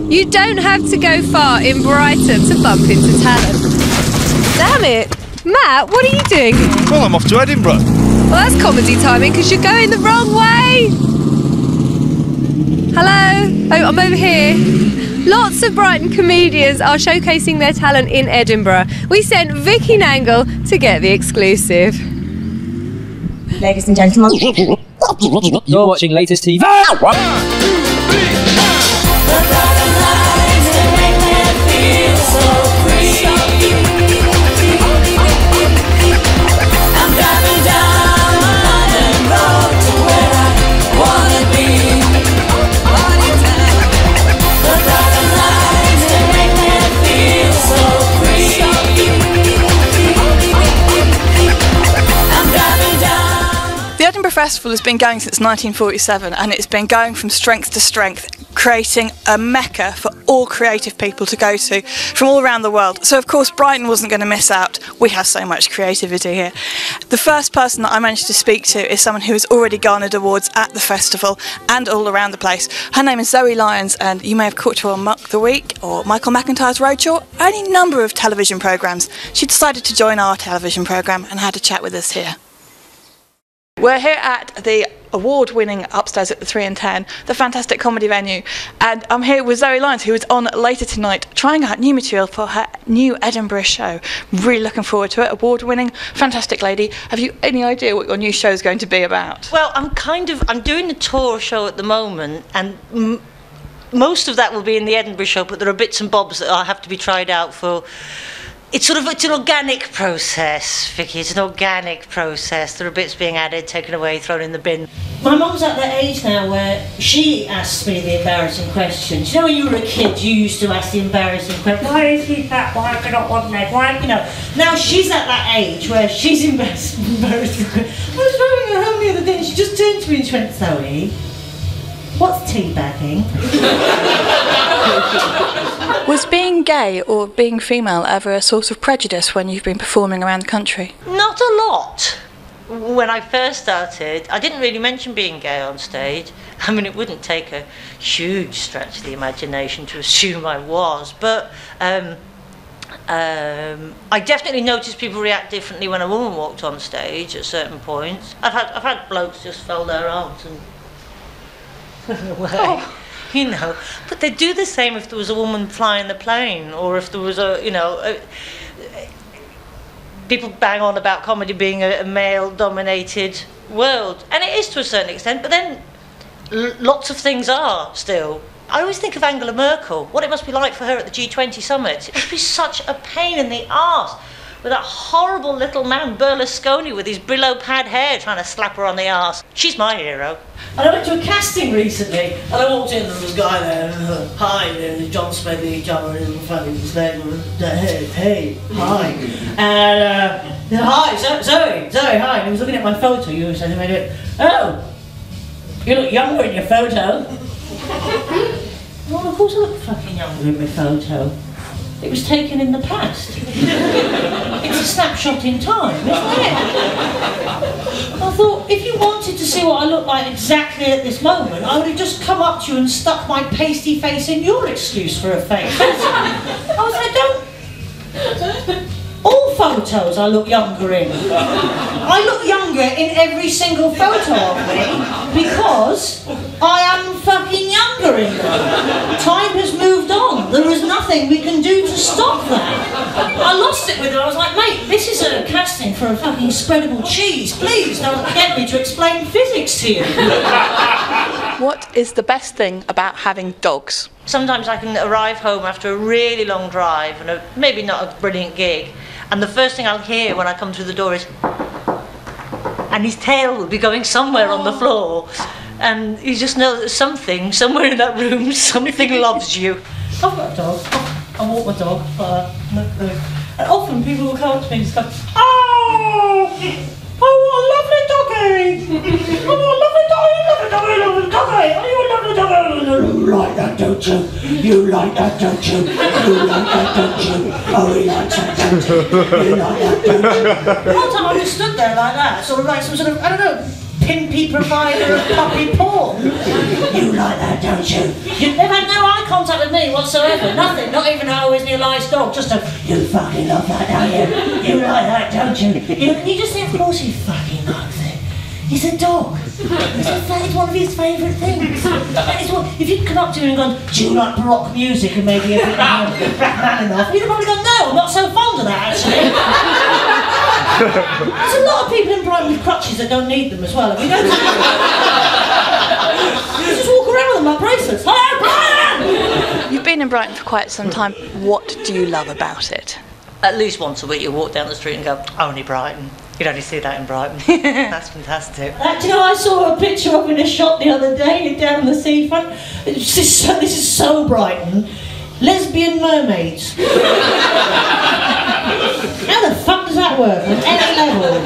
You don't have to go far in Brighton to bump into talent. Damn it! Matt, what are you doing? Well, I'm off to Edinburgh. Well, that's comedy timing because you're going the wrong way. Hello? Oh, I'm over here. Lots of Brighton comedians are showcasing their talent in Edinburgh. We sent Vicky Nangle to get the exclusive. Ladies and gentlemen, you're watching Latest TV. The Edinburgh Festival has been going since 1947 and it's been going from strength to strength, creating a mecca for all creative people to go to from all around the world. So of course Brighton wasn't going to miss out. We have so much creativity here. The first person that I managed to speak to is someone who has already garnered awards at the festival and all around the place. Her name is Zoe Lyons and you may have caught her on Muck the Week or Michael McIntyre's Roadshow, any number of television programmes. She decided to join our television programme and had a chat with us here. We're here at the award-winning Upstairs at the 3 and 10, the fantastic comedy venue, and I'm here with Zoe Lyons, who is on later tonight trying out new material for her new Edinburgh show. Really looking forward to it. Award-winning, fantastic lady. Have you any idea what your new show is going to be about? Well, I'm doing a tour show at the moment, and most of that will be in the Edinburgh show, but there are bits and bobs that have to be tried out for. It's an organic process, Vicky. It's an organic process. There are bits being added, taken away, thrown in the bin. My mum's at that age now where she asks me the embarrassing questions. You know, when you were a kid, you used to ask the embarrassing question. Why is he fat? Why have I got one leg? Why, you know? Now she's at that age where she's embarrassed. I was driving her home the other day and she just turned to me and she went, Zoe, what's teabagging? Was being gay or being female ever a source of prejudice when you've been performing around the country? Not a lot. When I first started, I didn't really mention being gay on stage. I mean, it wouldn't take a huge stretch of the imagination to assume I was, but I definitely noticed people react differently when a woman walked on stage at certain points. I've had blokes just fold their arms and away. Oh. You know, but they'd do the same if there was a woman flying the plane, or if there was people bang on about comedy being a male-dominated world, and it is to a certain extent, but then lots of things are still. I always think of Angela Merkel, what it must be like for her at the G20 summit. It must be such a pain in the arse with that horrible little man Berlusconi with his Brillo pad hair trying to slap her on the arse. She's my hero. And I went to a casting recently, and I walked in and there was a guy there, hi, there's John Smedley, John Fabulous name, hey, hi. And, hi, Zoe, hi. And he was looking at my photo, you said to me, oh, you look younger in your photo. Well, of course I look fucking younger in my photo. It was taken in the past. It's a snapshot in time, isn't it? I thought, if you wanted to see what I look like exactly at this moment, I would have just come up to you and stuck my pasty face in your excuse for a face. I was like, don't... All photos I look younger in. I look younger in every single photo of me because I am fucking younger in them. Time has moved on. There is nothing we can do to stop that. I lost it with her. I was like, mate, this is a casting for a fucking spreadable cheese. Please don't get me to explain physics to you. What is the best thing about having dogs? Sometimes I can arrive home after a really long drive and maybe not a brilliant gig, and the first thing I'll hear when I come through the door is, and his tail will be going somewhere on the floor, and you just know that something, somewhere in that room, something loves you. I've got a dog. I walk my dog. And often people will come up to me and just go, oh, what a lovely doggy! Oh, what a lovely doggy, lovely doggy, lovely doggy! Oh, you a lovely doggy! You like that, don't you? You like that, don't you? You like that, don't you? Oh, he likes that, don't you? You like that, don't you? One time I just stood there like that, sort of like some sort of, I don't know, pimpy provider of puppy porn. You like that, don't you? You never had no eye contact with me whatsoever. Nothing. Not even how is your nice dog. Just a, you fucking love that, don't you? You like that, don't you? You just think, of course he fucking likes it. He's a dog. It's one of his favourite things. If you'd come up to him and gone, do you like rock music and maybe a bit of Black Malinoff, he'd have probably gone, no, I'm not so fond of that actually. There's a lot of people in Brighton with crutches that don't need them as well. You don't you just walk around with them like bracelets. Hello, Brian! You've been in Brighton for quite some time. What do you love about it? At least once a week you walk down the street and go, only Brighton. You'd only see that in Brighton. That's fantastic. Do you know, I saw a picture of in a shop the other day down the seafront. This is so Brighton. Lesbian mermaids. How the fuck does that work on any level?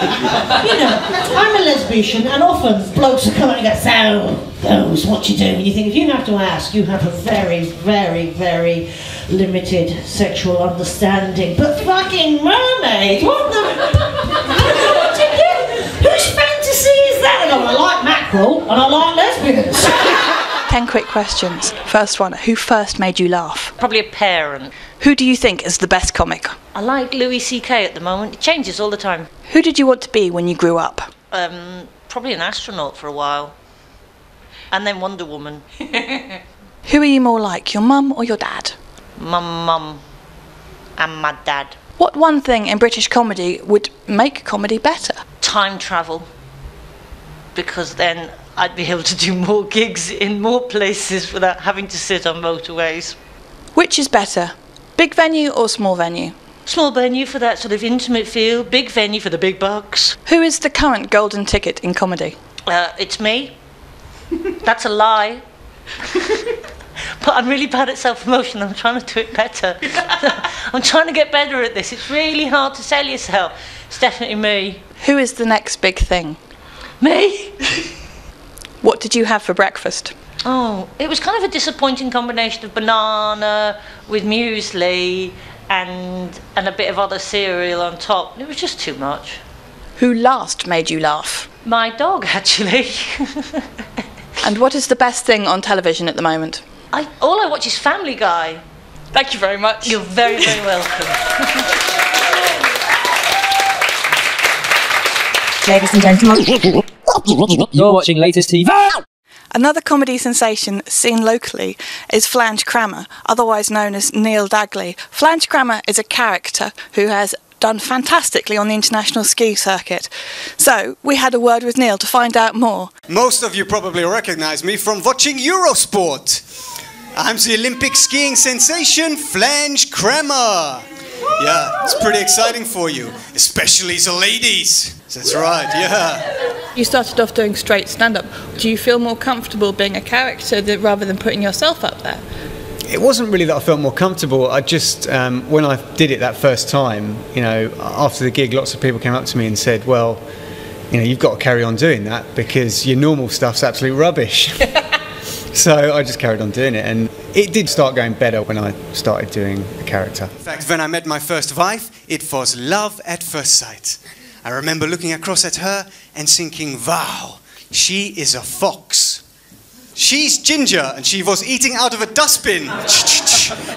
You know, I'm a lesbian and often blokes will come out and go, so, those, what you do? And you think, if you have to ask, you have a very, very, very limited sexual understanding. But fucking mermaids, what the... Whose fantasy is that? And I like mackerel and I like lesbians. 10 quick questions. First one, who first made you laugh? Probably a parent. Who do you think is the best comic? I like Louis C.K. at the moment. It changes all the time. Who did you want to be when you grew up? Probably an astronaut for a while. And then Wonder Woman. Who are you more like, your mum or your dad? My mum and my dad. What one thing in British comedy would make comedy better? Time travel. Because then I'd be able to do more gigs in more places without having to sit on motorways. Which is better, big venue or small venue? Small venue for that sort of intimate feel, big venue for the big bucks. Who is the current golden ticket in comedy? It's me. That's a lie. But I'm really bad at self-promotion. I'm trying to do it better. I'm trying to get better at this. It's really hard to sell yourself. It's definitely me. Who is the next big thing? Me? What did you have for breakfast? Oh, it was kind of a disappointing combination of banana with muesli and a bit of other cereal on top. It was just too much. Who last made you laugh? My dog, actually. And what is the best thing on television at the moment? All I watch is Family Guy. Thank you very much. You're very, very welcome. Ladies and gentlemen. You're watching Latest TV. Another comedy sensation seen locally is Flange Crammer, otherwise known as Neil Dagley. Flange Crammer is a character who has done fantastically on the international ski circuit. So we had a word with Neil to find out more. Most of you probably recognize me from watching Eurosport. I'm the Olympic skiing sensation, Flange Crammer. Yeah, it's pretty exciting for you, especially the ladies. That's right, yeah. You started off doing straight stand-up. Do you feel more comfortable being a character rather than putting yourself up there? It wasn't really that I felt more comfortable. I just, when I did it that first time, you know, after the gig, lots of people came up to me and said, well, you know, you've got to carry on doing that because your normal stuff's absolute rubbish. So I just carried on doing it, and it did start going better when I started doing the character. In fact, when I met my first wife, it was love at first sight. I remember looking across at her and thinking, wow, she is a fox. She's ginger, and she was eating out of a dustbin.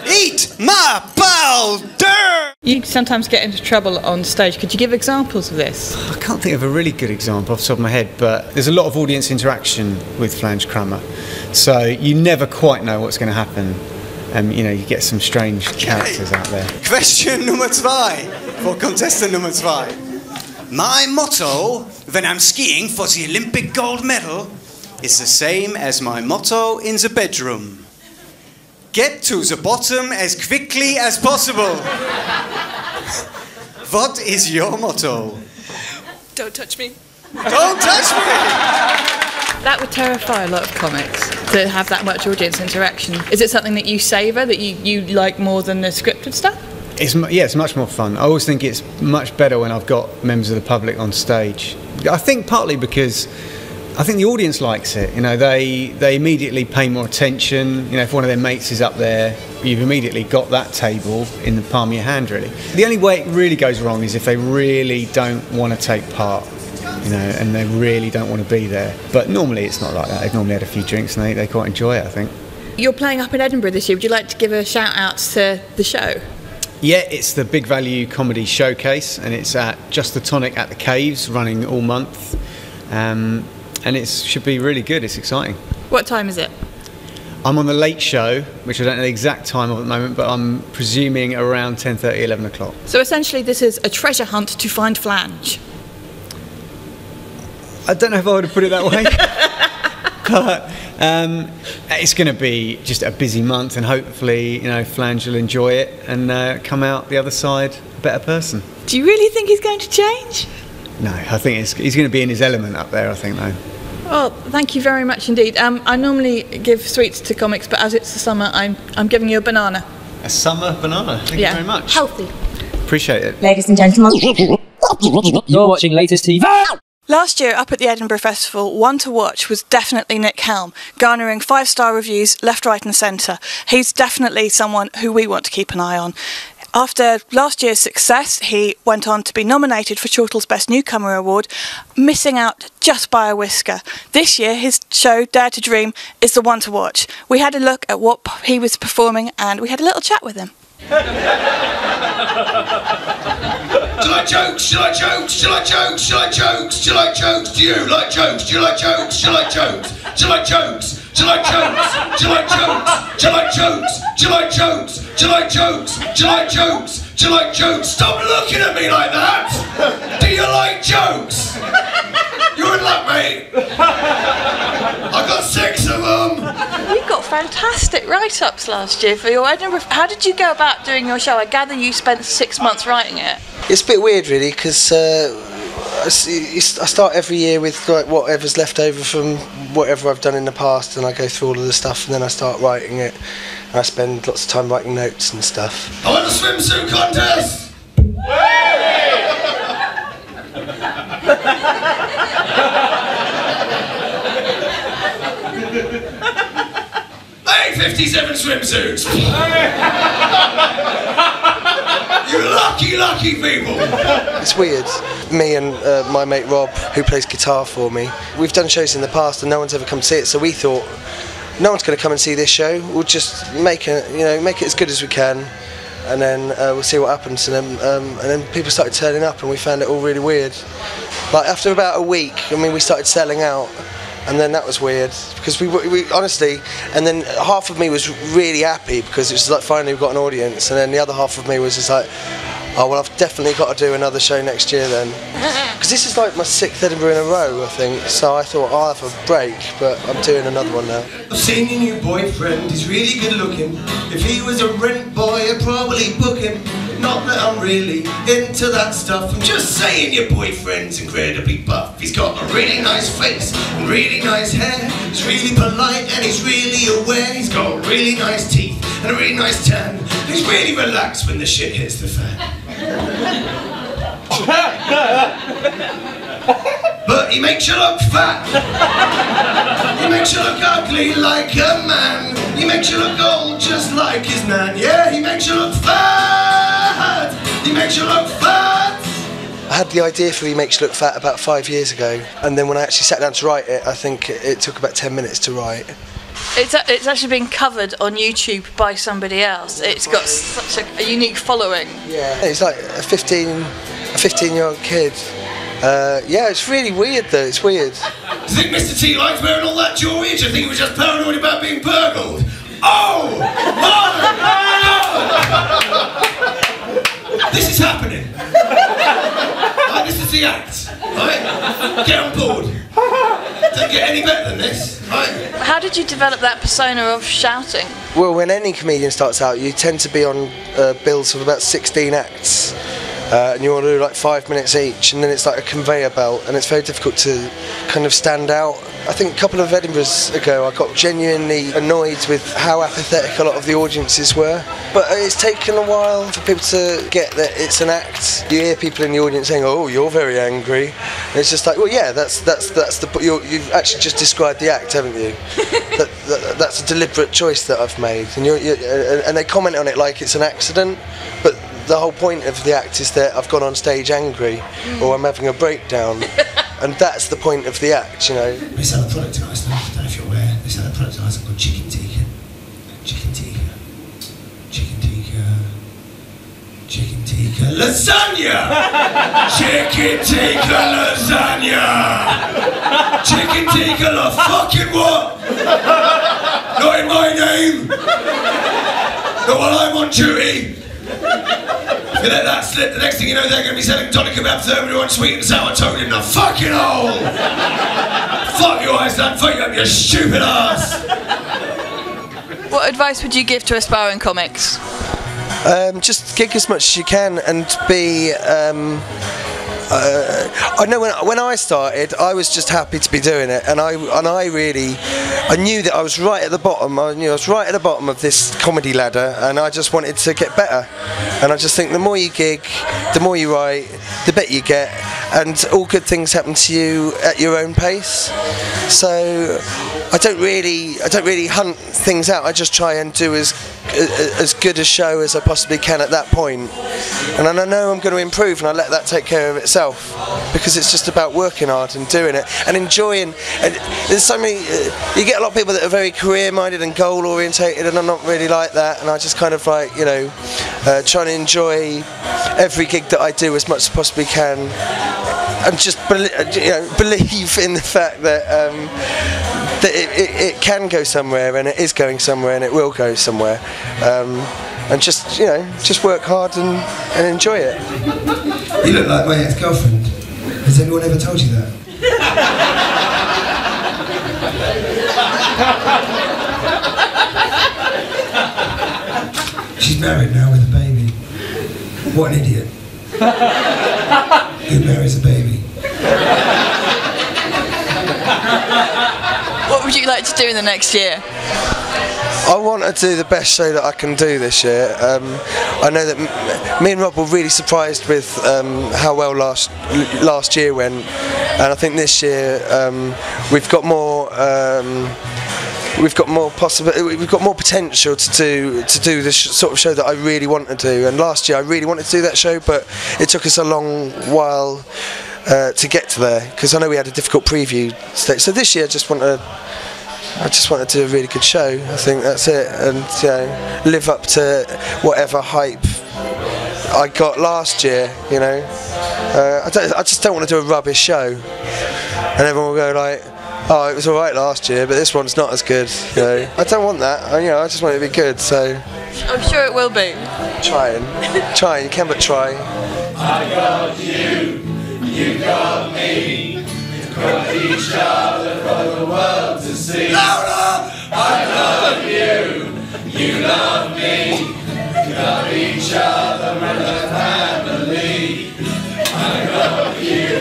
Eat my powder! You sometimes get into trouble on stage. Could you give examples of this? I can't think of a really good example off the top of my head, but there's a lot of audience interaction with Flange Crammer, so you never quite know what's going to happen. You know, you get some strange characters out there. Question number 2 for contestant number 2. My motto when I'm skiing for the Olympic gold medal is the same as my motto in the bedroom. Get to the bottom as quickly as possible. What is your motto? Don't touch me. Don't touch me! That would terrify a lot of comics, to have that much audience interaction. Is it something that you savour, that you like more than the scripted stuff? It's much more fun. I always think it's much better when I've got members of the public on stage. I think partly because I think the audience likes it. You know, they immediately pay more attention. You know, if one of their mates is up there, you've immediately got that table in the palm of your hand, really. The only way it really goes wrong is if they really don't want to take part, you know, and they really don't want to be there. But normally it's not like that. They've normally had a few drinks and they quite enjoy it, I think. You're playing up in Edinburgh this year. Would you like to give a shout out to the show? Yeah, it's the Big Value Comedy Showcase, and it's at Just the Tonic at the Caves, running all month. And it should be really good. It's exciting. What time is it? I'm on the late show, which I don't know the exact time of at the moment, but I'm presuming around 10:30, 11 o'clock. So essentially this is a treasure hunt to find flange. I don't know if I would have put it that way. But it's going to be just a busy month, and hopefully, Flange will enjoy it and come out the other side a better person. Do you really think he's going to change? No, I think he's going to be in his element up there, I think, though. Well, thank you very much indeed. I normally give sweets to comics, but as it's the summer, I'm giving you a banana. A summer banana. Thank you very much. Healthy. Appreciate it. Ladies and gentlemen. You're watching Latest TV. Last year up at the Edinburgh Festival, one to watch was definitely Nick Helm, garnering 5-star reviews left, right and centre. He's definitely someone who we want to keep an eye on. After last year's success, he went on to be nominated for Chortle's Best Newcomer Award, missing out just by a whisker. This year, his show, Dare to Dream, is the one to watch. We had a look at what he was performing and we had a little chat with him. Do you like jokes? Do you like jokes? Do you like jokes? Do you like jokes? Do you like jokes? Do you like jokes? Do you like jokes? Do you like jokes? Do you like jokes? Do you like jokes? Do you like jokes? Do you like jokes? Do you like jokes? Do you like jokes? Do you like jokes? Do you like jokes? Stop looking at me like that! Do you like jokes? You're in luck, mate. I got 6 of them. You got fantastic write-ups last year for your Edinburgh. How did you go about doing your show? I gather you spent 6 months writing it. It's a bit weird, really, because I start every year with like whatever's left over from whatever I've done in the past, and I go through all of the stuff, and then I start writing it, and I spend lots of time writing notes and stuff. I won a swimsuit contest. 57 swimsuits. You lucky people. It's weird. Me and my mate Rob, who plays guitar for me, we've done shows in the past and no one's ever come to see it, so we thought no one's going to come and see this show. We'll just make it as good as we can, and then we'll see what happens. And then people started turning up, and we found it all really weird. Like after about a week, we started selling out. And then that was weird, because we honestly, and then half of me was really happy because it was like finally we've got an audience, and then the other half of me was just like, oh well, I've definitely got to do another show next year then, because this is like my 6th Edinburgh in a row, I think. So I thought I'll have a break, but I'm doing another one now. I've seen your new boyfriend, he's really good looking. If he was a rent boy, I'd probably book him. Not that I'm really into that stuff, I'm just saying your boyfriend's incredibly buff. He's got a really nice face and really nice hair. He's really polite and he's really aware. He's got really nice teeth and a really nice tan. He's really relaxed when the shit hits the fan. But he makes you look fat. He makes you look ugly like a man. He makes you look old just like his nan. Yeah, he makes you look fat. He makes you look fat. I had the idea for He Makes You Look Fat about 5 years ago, and then when I actually sat down to write it, I think it took about 10 minutes to write. It's actually been covered on YouTube by somebody else. It's got such a unique following. Yeah, it's like a 15-year-old kid. Yeah, it's really weird though, it's weird. Do you think Mr. T likes wearing all that jewelry? Do you think he was just paranoid about being burgled? Oh! This is happening. Right, this is the act. Right? Get on board. Don't get any better than this. Right? How did you develop that persona of shouting? Well, when any comedian starts out, you tend to be on bills of about 16 acts. And you want to do like 5 minutes each, and then it's like a conveyor belt, and it's very difficult to kind of stand out. I think a couple of Edinburghs ago I got genuinely annoyed with how apathetic a lot of the audiences were. But it's taken a while for people to get that it's an act. You hear people in the audience saying, "Oh, you're very angry," and it's just like, well, yeah, that's you've actually just described the act, haven't you? That's a deliberate choice that I've made, and and they comment on it like it's an accident, but the whole point of the act is that I've gone on stage angry, or I'm having a breakdown, and that's the point of the act, you know. They sell a product in Iceland, I don't know if you're aware, they sell a product in Iceland called chicken tikka. tikka lasagna! Chicken tikka lasagna! Chicken tikka la fucking what? Not in my name! Not while I'm on duty! If you let that slip, the next thing you know they're going to be selling tonic kebab thermidor and sweet and sour toad in the fucking hole! Fuck you, Iceland, fuck you up your stupid ass! What advice would you give to aspiring comics? Just gig as much as you can and be. I know when I started, I was just happy to be doing it, and I knew that I was right at the bottom. I knew I was right at the bottom of this comedy ladder, and I just wanted to get better. And I just think the more you gig, the more you write, the better you get, and all good things happen to you at your own pace. So I don't really hunt things out. I just try and do as good a show as I possibly can at that point. And I know I'm going to improve, and I let that take care of itself, because it's just about working hard and doing it and enjoying. And there's so many. You get a lot of people that are very career-minded and goal-orientated, and I'm not really like that. And I just kind of like, you know, trying to enjoy every gig that I do as much as possibly can, and just believe in the fact that it can go somewhere, and it is going somewhere, and it will go somewhere. And just, you know, just work hard and enjoy it. You look like my ex-girlfriend. Has anyone ever told you that? She's married now with a baby. What an idiot. Who marries a baby? What would you like to do in the next year? I want to do the best show that I can do this year. I know that me and Rob were really surprised with how well last year went, and I think this year we've got more potential to do the sort of show that I really want to do. And last year I really wanted to do that show, but it took us a long while to get to there, because I know we had a difficult preview stage. So this year I just want to do a really good show. I think that's it, and you know, live up to whatever hype I got last year. You know, I just don't want to do a rubbish show, and everyone will go like, "Oh, it was all right last year, but this one's not as good." You know, I don't want that. You know, I just want it to be good. So I'm sure it will be. Trying. You can but try. I got you, you got me. Got each other for the world to see. Louder! I love you, you love me. We love each other and the family. I love you,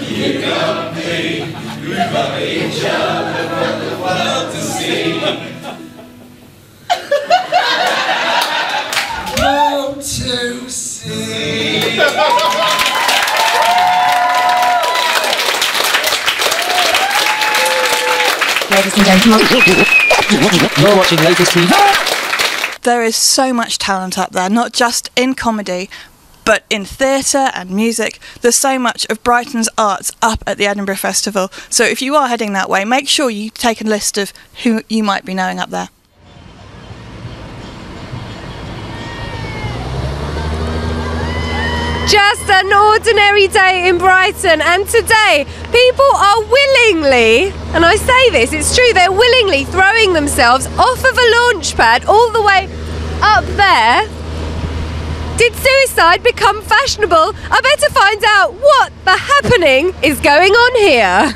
you love me. We love each other for the world to see. World to see. Ladies and gentlemen, You're watching Latest TV. There is so much talent up there, not just in comedy, but in theatre and music. There's so much of Brighton's arts up at the Edinburgh Festival. So if you are heading that way, make sure you take a list of who you might be knowing up there. Just an ordinary day in Brighton, and today people are willingly, and I say this, it's true, they're willingly throwing themselves off of a launch pad all the way up there. Did suicide become fashionable? I better find out what the happening is going on here.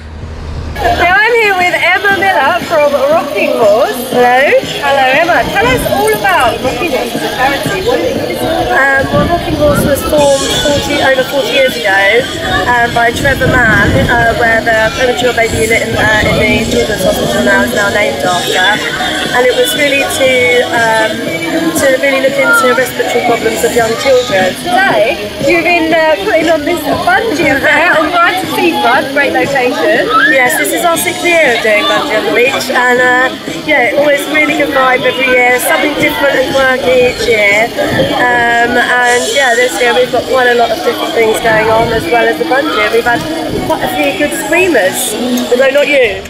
Now I'm here with Emma Miller from Rocking Horse. Hello. Hello Emma. Tell us all about Rocking Horse as a charity. What it is. Well, Rocking Horse was formed over 40 years ago by Trevor Mann, where the premature baby unit in the Children's Hospital now is named after. And it was really to really look into respiratory problems of young children. Today, you've been putting on this bungee affair on Brighton Seafront, great location. Yes, this is our 6th year of doing bungee on the beach, and yeah, always really good vibe every year, something different and quirky each year. And yeah, this year we've got quite a lot of different things going on, as well as the bungee. We've had quite a few good screamers, although not you.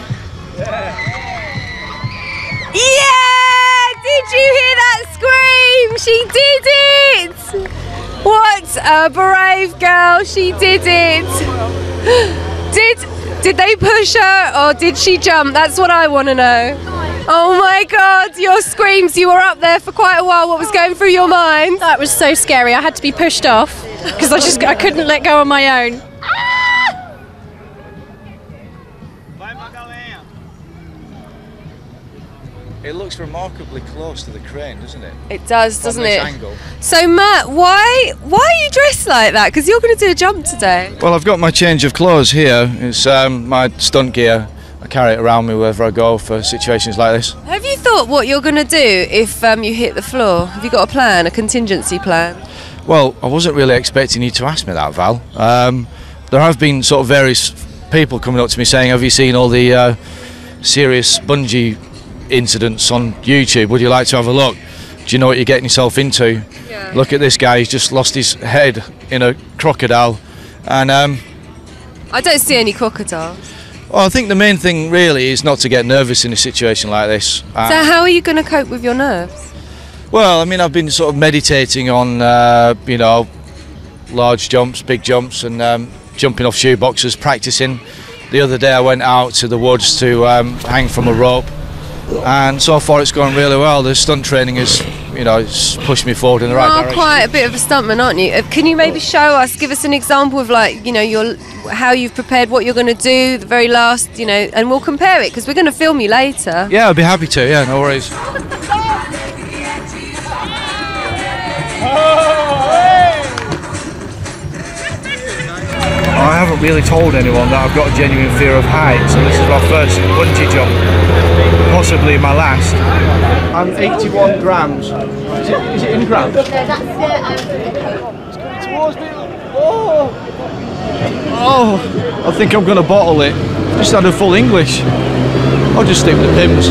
Yeah! Did you hear that scream? She did it! What brave girl. She did it. Did they push her or did she jump? That's what I want to know. Oh my God, your screams. You were up there for quite a while. What was going through your mind? That was so scary. I had to be pushed off because I couldn't let go on my own. It looks remarkably close to the crane, doesn't it? It does, doesn't it? Angle. So Matt, why are you dressed like that? Because you're going to do a jump today. Well, I've got my change of clothes here. It's my stunt gear. I carry it around me wherever I go for situations like this. Have you thought what you're going to do if you hit the floor? Have you got a plan, a contingency plan? Well, I wasn't really expecting you to ask me that, Val. There have been sort of various people coming up to me saying, have you seen all the serious bungee incidents on YouTube? Would you like to have a look? Do you know what you're getting yourself into? Yeah. Look at this guy, he's just lost his head in a crocodile. And I don't see any crocodiles. Well, I think the main thing really is not to get nervous in a situation like this. So how are you going to cope with your nerves? Well, I mean, I've been sort of meditating on you know, large jumps, big jumps, and jumping off shoe boxes, practicing. The other day I went out to the woods to hang from a rope, and so far it's gone really well. The stunt training has, you know, it's pushed me forward in the right direction. You're quite a bit of a stuntman, aren't you? Can you maybe show us, give us an example of, like, you know, how you've prepared, what you're going to do, the very last, you know, and we'll compare it because we're going to film you later. Yeah, I'd be happy to. Yeah, no worries. I haven't really told anyone that I've got a genuine fear of heights, and this is my first bungee jump, possibly my last. I'm 81 grams. Is it in grams? No, that's it's coming towards me. Oh, I think I'm going to bottle it. Just had a full English. I'll just stick with the Pims.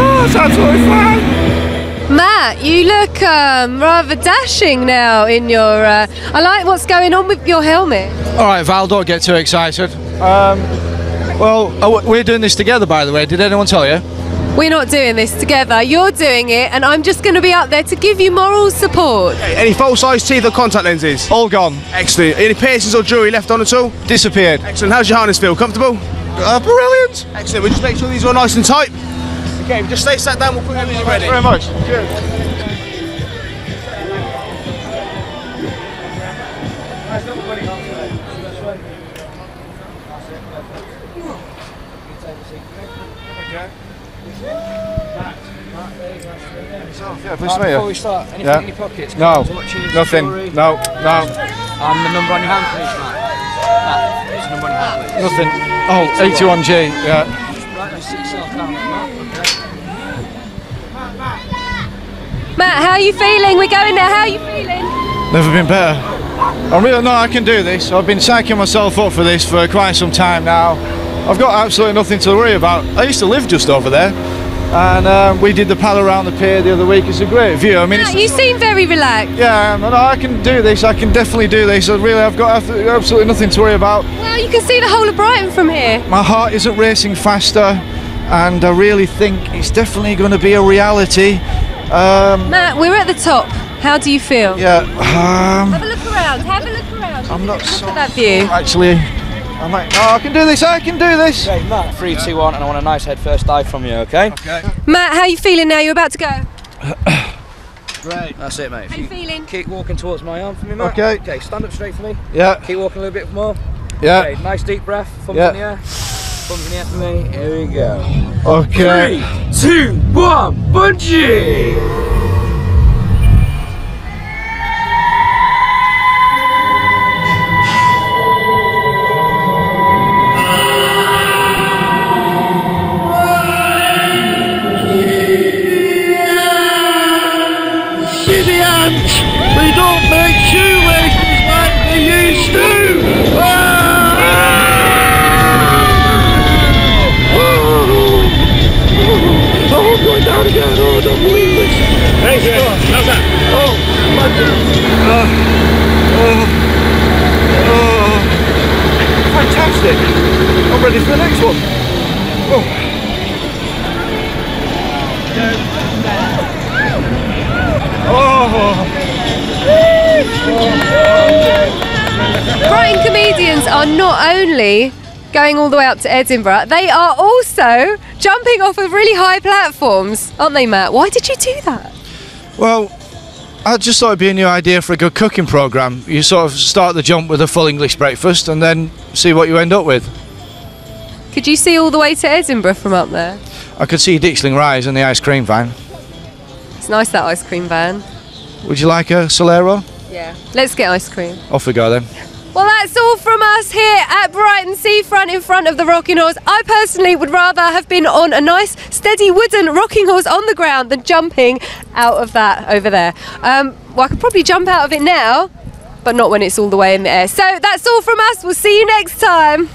Oh, it's absolutely fine. Matt, you look rather dashing now in your... I like what's going on with your helmet. Alright Val, don't get too excited. Well, we're doing this together, by the way. Did anyone tell you? We're not doing this together. You're doing it, and I'm just going to be up there to give you moral support. Okay, any full-size teeth or contact lenses? All gone. Excellent. Any piercings or jewellery left on at all? Disappeared. Excellent. How's your harness feel? Comfortable? Brilliant. Excellent. We'll just make sure these are all nice and tight. Okay, just stay sat down. We'll put everything ready. Thank you very much. Cheers. Yeah, please before we start, anything in your pockets? No, nothing. No. The number on your hand, please, Matt. It's the number on your hand, please. Nothing. Oh, 81G, yeah. Right, let's sit yourself down, Matt, how are you feeling? We're going there. How are you feeling? Never been better. I can do this. I've been psyching myself up for this for quite some time now. I've got absolutely nothing to worry about. I used to live just over there, and we did the pal around the pier the other week. It's a great view. I mean, you seem very relaxed. Yeah, no, I can do this. I can definitely do this. I've got absolutely nothing to worry about. Well, you can see the whole of Brighton from here. My heart isn't racing faster, and I really think it's definitely going to be a reality. Matt, we're at the top. How do you feel? Yeah. Have a look around. Have a look around. I'm not look so at that view. Actually, I'm like, no, I can do this. I can do this. Okay, Matt. 3, 2, 1, and I want a nice head first dive from you. Okay. Okay. Matt, how are you feeling now? You're about to go. Great. That's it, mate. How are you feeling? Keep walking towards my arm for me, Matt. Okay. Okay. Stand up straight for me. Yeah. Keep walking a little bit more. Yeah. Okay. Nice deep breath. Thumbs in the air. Thumbs in the air for me. Here we go. Okay. 3, 2, 1. Bungee. We don't make shoelaces like we used to! Oh, I'm going down again! Oh, I don't believe this! Thank you. How's that? Oh, my fantastic! I'm ready for the next one! Oh. Brighton comedians are not only going all the way up to Edinburgh, they are also jumping off of really high platforms, aren't they, Matt? Why did you do that? Well, I just thought it'd be a new idea for a good cooking programme. You sort of start the jump with a full English breakfast and then see what you end up with. Could you see all the way to Edinburgh from up there? I could see Ditchling Rise and the ice cream van. It's nice, that ice cream van. Would you like a Solero? Yeah. Let's get ice cream. Off we go then. Well, that's all from us here at Brighton Seafront in front of the rocking horse. I personally would rather have been on a nice, steady wooden rocking horse on the ground than jumping out of that over there. Well, I could probably jump out of it now, but not when it's all the way in the air. So that's all from us. We'll see you next time.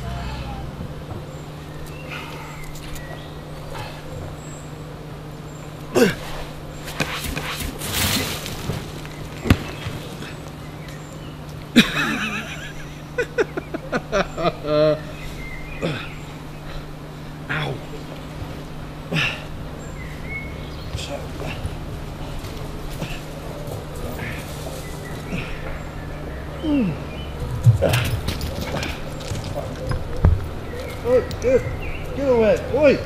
Ow. Oi, get away, oi!